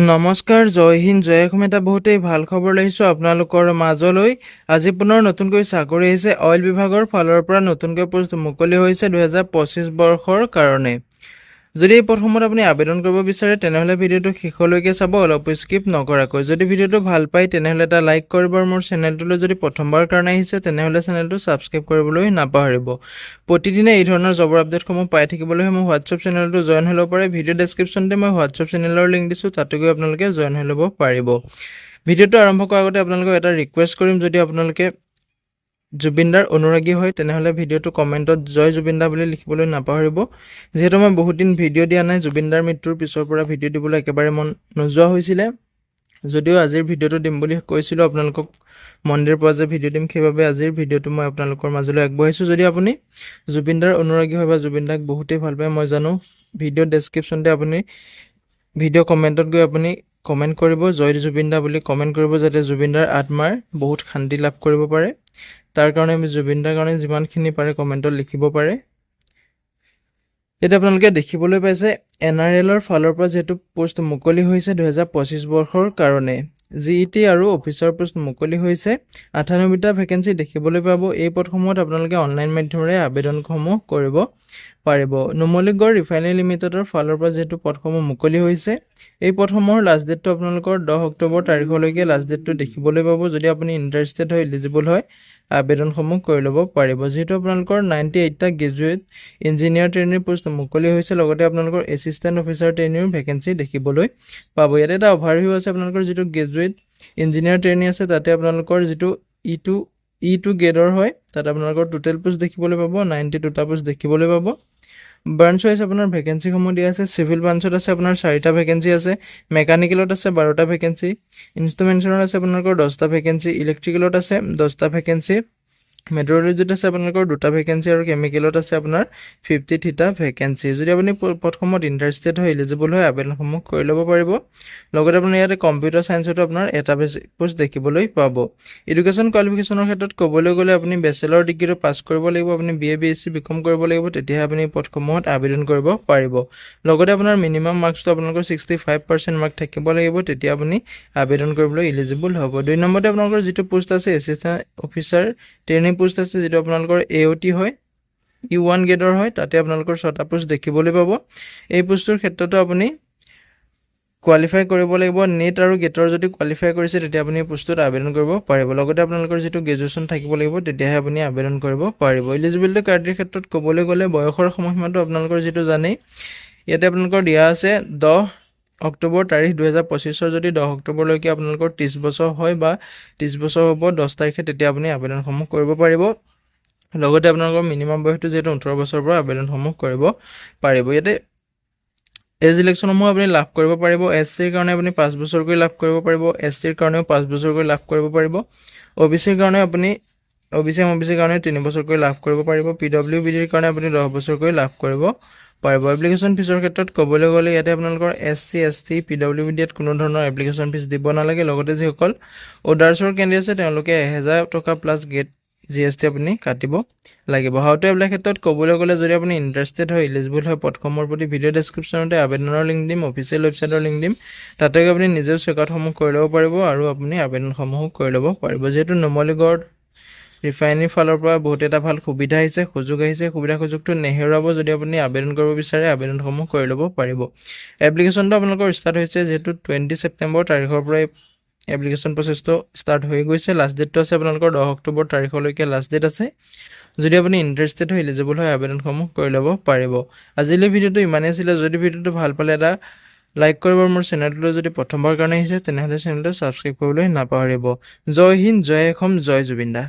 নমস্কাৰ, জয় হিন্দ, জয় অসম। এটা বহুতেই ভাল খবৰ লৈছোঁ আপোনালোকৰ মাজলৈ। আজি পুনৰ নতুনকৈ চাকৰি আহিছে। অইল বিভাগৰ ফালৰ পৰা নতুনকৈ পোষ্ট মুকলি হৈছে 2025 বৰ্ষৰ কাৰণে। যদি এই পদসমূহত আপুনি আবেদন কৰিব বিচাৰে তেনেহ'লে ভিডিঅ'টো শেষলৈকে চাব, অলপ স্কিপ নকৰাকৈ। যদি ভিডিঅ'টো ভাল পায় তেনেহ'লে এটা লাইক কৰিব আৰু মোৰ চেনেলটোলৈ যদি প্ৰথমবাৰ কাৰণে আহিছে তেনেহ'লে চেনেলটো ছাবস্ক্ৰাইব কৰিবলৈ নাপাহৰিব। প্ৰতিদিনে এই ধৰণৰ জবৰ আপডেটসমূহ পাই থাকিবলৈ মোৰ হোৱাটছআপ চেনেলটো জইন হৈ ল'ব পাৰে। ভিডিঅ' ডেছক্ৰিপশ্যনতে মই হোৱাটছআপ চেনেলৰ লিংক দিছোঁ, তাতে গৈ আপোনালোকে জইন হৈ ল'ব পাৰিব। ভিডিঅ'টো আৰম্ভ কৰাৰ আগতে আপোনালোকক এটা ৰিকুৱেষ্ট কৰিম, যদি আপোনালোকে জুবিনদাৰ অনুৰাগী হয় তেনেহ'লে ভিডিঅ'টো কমেণ্টত জয় জুবিনদা বুলি লিখিবলৈ নাপাহৰিব। যিহেতু মই বহুত দিন ভিডিঅ' দিয়া নাই, জুবিনদাৰ মৃত্যুৰ পিছৰ পৰা ভিডিঅ' দিবলৈ একেবাৰে মন নোযোৱা হৈছিলে। যদিও আজিৰ ভিডিঅ'টো দিম বুলি কৈছিলোঁ আপোনালোকক, মন্দিৰ পৰা যে ভিডিঅ' দিম, সেইবাবে আজিৰ ভিডিঅ'টো মই আপোনালোকৰ মাজলৈ আগবঢ়াইছোঁ। যদি আপুনি জুবিনদাৰ অনুৰাগী হয় বা জুবিনদাক বহুতেই ভাল পায় মই জানো, ভিডিঅ' ডেছক্ৰিপশ্যনতে আপুনি ভিডিঅ' কমেণ্টত গৈ আপুনি কমেণ্ট কৰিব, জয় জুবিনদা বুলি কমেণ্ট কৰিব, যাতে জুবিনদাৰ আত্মাৰ বহুত শান্তি লাভ কৰিব পাৰে। তাৰ কাৰণে আমি জুবিনদাৰ কাৰণে যিমানখিনি পাৰে কমেণ্টত লিখিব পাৰে। এতিয়া আপোনালোকে দেখিবলৈ পাইছে NRLৰ ফালৰ পৰা যিহেতু পোষ্ট মুকলি হৈছে 2025 বৰ্ষৰ কাৰণে। GET আৰু অফিচাৰ পোষ্ট মুকলি হৈছে। 98টা ভেকেঞ্চি দেখিবলৈ পাব। এই পদসমূহত আপোনালোকে অনলাইন মাধ্যমেৰে আবেদনসমূহ কৰিব পাৰিব। নুমলীগড় ৰিফাইনেৰী লিমিটেডৰ ফালৰ পৰা যিহেতু পদসমূহ মুকলি হৈছে, এই পদসমূহৰ লাষ্ট ডেটটো আপোনালোকৰ 10 অক্টোবৰ তাৰিখলৈকে লাষ্ট ডেটটো দেখিবলৈ পাব। যদি আপুনি ইণ্টাৰেষ্টেড হয়, এলিজিবল হয়, আবেদনসমূহ কৰি ল'ব পাৰিব। যিহেতু আপোনালোকৰ 98টা গ্ৰেজুৱেট ইঞ্জিনিয়াৰ ট্ৰেইনিৰ পোষ্ট মুকলি হৈছে, লগতে আপোনালোকৰ এছিষ্টেণ্ট অফিচাৰ ট্ৰেইনিৰ ভেকেঞ্চি দেখিবলৈ পাব। ইয়াত এটা অভাৰভিউ আছে, আপোনালোকৰ যিটো গ্ৰেজুৱেট ইঞ্জিনিয়াৰ ট্ৰেইনি আছে তাতে আপোনালোকৰ যিটো E2 গ্ৰেডৰ হয়, তাত আপোনালোকৰ টোটেল পোষ্ট দেখিবলৈ পাব 92টা পোষ্ট দেখিবলৈ পাব। ব্ৰাঞ্চ ৱাইজ আপোনাৰ ভেকেঞ্চিসমূহ দিয়া আছে। চিভিল ব্ৰাঞ্চত আছে আপোনাৰ 4টা ভেকেঞ্চি আছে, মেকানিকেলত আছে 12টা ভেকেঞ্চি, ইনষ্ট্ৰুমেণ্টেশ্যনত আছে আপোনালোকৰ 10টা ভেকেঞ্চি, ইলেক্ট্ৰিকেলত আছে 10টা ভেকেঞ্চি, মেট্ৰলজিত আছে আপোনালোকৰ 2টা ভেকেঞ্চি আৰু কেমিকেলত আছে আপোনাৰ 53টা ভেকেঞ্চি। যদি আপুনি পদসমূহত ইণ্টাৰেষ্টেড হয়, এলিজিবল হয়, আবেদনসমূহ কৰি ল'ব পাৰিব। লগতে আপোনাৰ ইয়াতে কম্পিউটাৰ চায়েন্সতো আপোনাৰ এটা পোষ্ট দেখিবলৈ পাব। এডুকেশ্যন কোৱালিফিকেশ্যনৰ ক্ষেত্ৰত ক'বলৈ গ'লে আপুনি বেচেলৰ ডিগ্ৰীটো পাছ কৰিব লাগিব, আপুনি BA BSc BCom কৰিব লাগিব, তেতিয়াহে আপুনি পদসমূহত আবেদন কৰিব পাৰিব। লগতে আপোনাৰ মিনিমাম মাৰ্কছটো আপোনালোকৰ 65% মাৰ্ক থাকিব লাগিব, তেতিয়া আপুনি আবেদন কৰিবলৈ এলিজিবল হ'ব। 2 নম্বৰতে আপোনালোকৰ যিটো পোষ্ট আছে এছিষ্টেণ্ট অফিচাৰ ট্ৰেইনিং পোষ্ট আছে, যিটো আপোনালোকৰ AOT হয়, E1 গ্ৰেডৰ হয়, তাতে আপোনালোকৰ 6টা পোষ্ট দেখিবলৈ পাব। এই পোষ্টটোৰ ক্ষেত্ৰতো আপুনি কোৱালিফাই কৰিব লাগিব। নেট আৰু গেটৰ যদি কোৱালিফাই কৰিছে তেতিয়া আপুনি পোষ্টটোত আবেদন কৰিব পাৰিব। লগতে আপোনালোকৰ যিটো গ্ৰেজুৱেশ্যন থাকিব লাগিব, তেতিয়াহে আপুনি আবেদন কৰিব পাৰিব। এলিজিবিলিটি ক্ৰাইটেৰিয়াৰ ক্ষেত্ৰত ক'বলৈ গ'লে বয়সৰ সময়সীমাটো আপোনালোকৰ যিটো জানেই, ইয়াতে আপোনালোকৰ দিয়া আছে 10 অক্টোবৰ তাৰিখ 2025, যদি 10 অক্টোবৰলৈকে আপোনালোকৰ 30 বছৰ হয় বা 30 বছৰ হ'ব 10 তাৰিখে, তেতিয়া আপুনি আবেদনসমূহ কৰিব পাৰিব। লগতে আপোনালোকৰ মিনিমাম বয়সটো যিহেতু 18 বছৰৰ পৰা আবেদনসমূহ কৰিব পাৰিব। ইয়াতে এজ ইলেকশ্যনসমূহ আপুনি লাভ কৰিব পাৰিব। SCৰ কাৰণে আপুনি 5 বছৰকৈ লাভ কৰিব পাৰিব, SCৰ কাৰণেও 5 বছৰকৈ লাভ কৰিব পাৰিব, OBCৰ কাৰণে আপুনি OBCৰ কাৰণে 3 বছৰকৈ লাভ কৰিব পাৰিব, PWBDৰ কাৰণে আপুনি 10 বছৰকৈ লাভ কৰিব পাৰিব। এপ্লিকেশ্যন ফিজৰ ক্ষেত্ৰত ক'বলৈ গ'লে ইয়াতে আপোনালোকৰ SC ST PWBDত কোনো ধৰণৰ এপ্লিকেশ্যন ফিজ দিব নালাগে। লগতে যিসকল অৰ্ডাৰ্ছৰ কেণ্ডিডেট আছে তেওঁলোকে 1000 টকা প্লাছ গেট GST আপুনি কাটিব লাগিব। হাউ টু এপ্লাই ক্ষেত্ৰত ক'বলৈ গ'লে যদি আপুনি ইণ্টাৰেষ্টেড হয়, এলিজিবল হয়, পদসমূহৰ প্ৰতি ভিডিঅ' ডেছক্ৰিপশ্যনতে আবেদনৰ লিংক দিম, অফিচিয়েল ৱেবছাইটৰ লিংক দিম, তাতে আপুনি নিজেও চেকআউটসমূহ কৰি ল'ব পাৰিব আৰু আপুনি আবেদনসমূহো কৰি ল'ব পাৰিব। যিহেতু নুমলীগড় ৰিফাইনেৰীৰ ফালৰ পৰা বহুত এটা ভাল সুবিধা আহিছে, সুযোগ আহিছে, সুযোগটো নেহেৰুৱাব। যদি আপুনি আবেদন কৰিব বিচাৰে আবেদনসমূহ কৰি ল'ব পাৰিব। এপ্লিকেশ্যনটো আপোনালোকৰ ষ্টাৰ্ট হৈছে, যিহেতু 20 ছেপ্টেম্বৰ তাৰিখৰ পৰাই এপ্লিকেশ্যন প্ৰচেছটো ষ্টাৰ্ট হৈ গৈছে। লাষ্ট ডেটটো আছে আপোনালোকৰ 10 অক্টোবৰ তাৰিখলৈকে লাষ্ট ডেট আছে। যদি আপুনি ইণ্টাৰেষ্টেড হয়, এলিজিবল হয়, আবেদনসমূহ কৰি ল'ব পাৰিব। আজিলৈ ভিডিঅ'টো ইমানেই আছিলে। যদি ভিডিঅ'টো ভাল পালে এটা লাইক কৰিব। মোৰ চেনেলটোলৈ যদি প্ৰথমবাৰ কাৰণে আহিছে তেনেহ'লে চেনেলটো ছাবস্ক্ৰাইব কৰিবলৈ নাপাহৰিব। জয় হিন্দ, জয় অসম, জয় জুবিনদা।